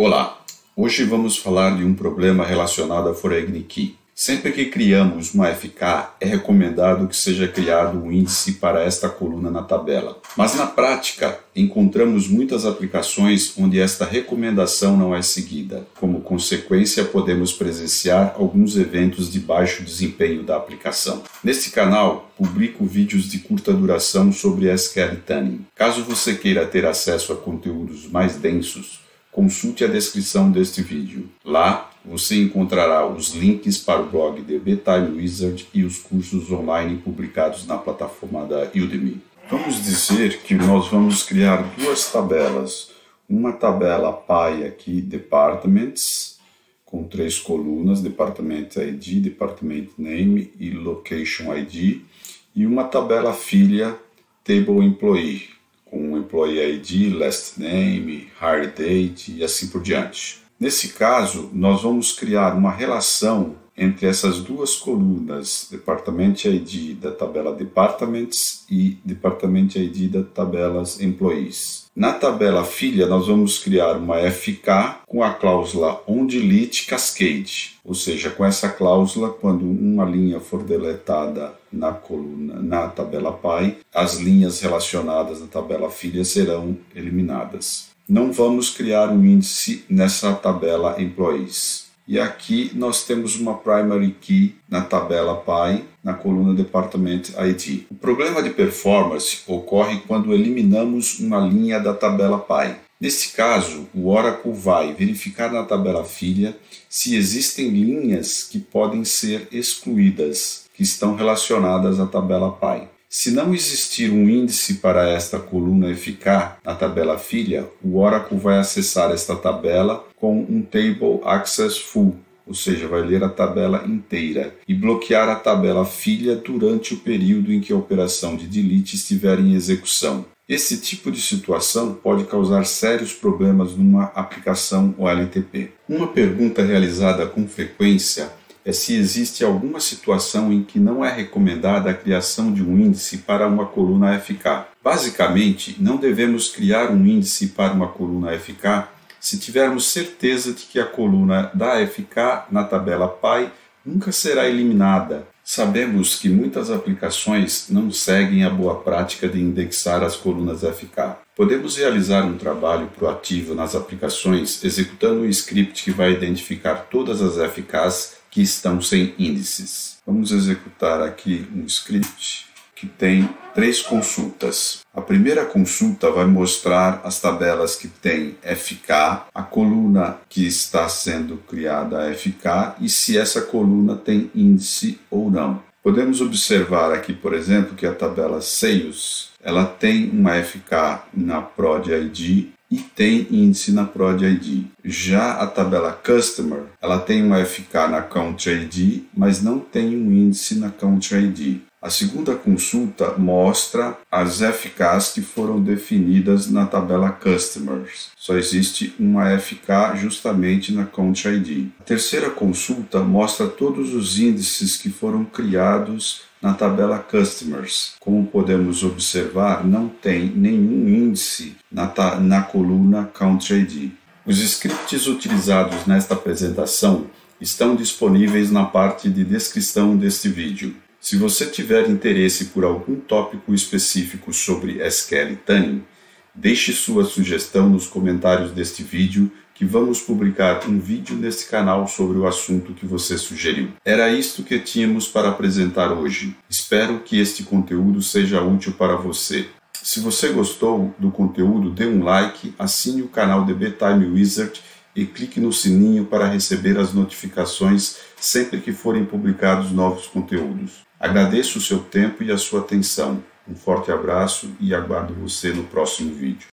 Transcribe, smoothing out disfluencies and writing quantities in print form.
Olá, hoje vamos falar de um problema relacionado à Foreign Key. Sempre que criamos uma FK, é recomendado que seja criado um índice para esta coluna na tabela. Mas na prática, encontramos muitas aplicações onde esta recomendação não é seguida. Como consequência, podemos presenciar alguns eventos de baixo desempenho da aplicação. Neste canal, publico vídeos de curta duração sobre SQL Tuning. Caso você queira ter acesso a conteúdos mais densos, consulte a descrição deste vídeo. Lá, você encontrará os links para o blog DB Time Wizard e os cursos online publicados na plataforma da Udemy. Vamos dizer que nós vamos criar duas tabelas. Uma tabela PI aqui, Departments, com 3 colunas, Department ID, Department Name e Location ID, e uma tabela filha, Table Employee, com Employee ID, Last Name, Hire Date e assim por diante. Nesse caso, nós vamos criar uma relação entre essas duas colunas, Department ID da tabela Departments e Department ID da tabela Employees. Na tabela filha, nós vamos criar uma FK com a cláusula onDelete Cascade, ou seja, com essa cláusula, quando uma linha for deletada na tabela PI, as linhas relacionadas à tabela filha serão eliminadas. Não vamos criar um índice nessa tabela Employees. E aqui nós temos uma Primary Key na tabela PI, na coluna Department ID. O problema de performance ocorre quando eliminamos uma linha da tabela PI. Nesse caso, o Oracle vai verificar na tabela filha se existem linhas que podem ser excluídas, que estão relacionadas à tabela PI. Se não existir um índice para esta coluna FK na tabela filha, o Oracle vai acessar esta tabela com um Table Access Full, ou seja, vai ler a tabela inteira e bloquear a tabela filha durante o período em que a operação de delete estiver em execução. Esse tipo de situação pode causar sérios problemas numa aplicação OLTP. Uma pergunta realizada com frequência é se existe alguma situação em que não é recomendada a criação de um índice para uma coluna FK. Basicamente, não devemos criar um índice para uma coluna FK se tivermos certeza de que a coluna da FK na tabela PI nunca será eliminada. Sabemos que muitas aplicações não seguem a boa prática de indexar as colunas FK. Podemos realizar um trabalho proativo nas aplicações executando um script que vai identificar todas as FKs que estão sem índices. Vamos executar aqui um script que tem 3 consultas. A primeira consulta vai mostrar as tabelas que tem FK, a coluna que está sendo criada FK e se essa coluna tem índice ou não. Podemos observar aqui, por exemplo, que a tabela Sales ela tem uma FK na Prod ID e tem índice na Prod ID. Já a tabela Customer, ela tem uma FK na Country ID, mas não tem um índice na Country ID. A segunda consulta mostra as FKs que foram definidas na tabela Customers. Só existe uma FK justamente na Country ID. A terceira consulta mostra todos os índices que foram criados na tabela Customers. Como podemos observar, não tem nenhum índice na coluna Country ID. Os scripts utilizados nesta apresentação estão disponíveis na parte de descrição deste vídeo. Se você tiver interesse por algum tópico específico sobre SQL Tuning, deixe sua sugestão nos comentários deste vídeo que vamos publicar um vídeo neste canal sobre o assunto que você sugeriu. Era isto que tínhamos para apresentar hoje. Espero que este conteúdo seja útil para você. Se você gostou do conteúdo, dê um like, assine o canal DB Time Wizard e clique no sininho para receber as notificações sempre que forem publicados novos conteúdos. Agradeço o seu tempo e a sua atenção. Um forte abraço e aguardo você no próximo vídeo.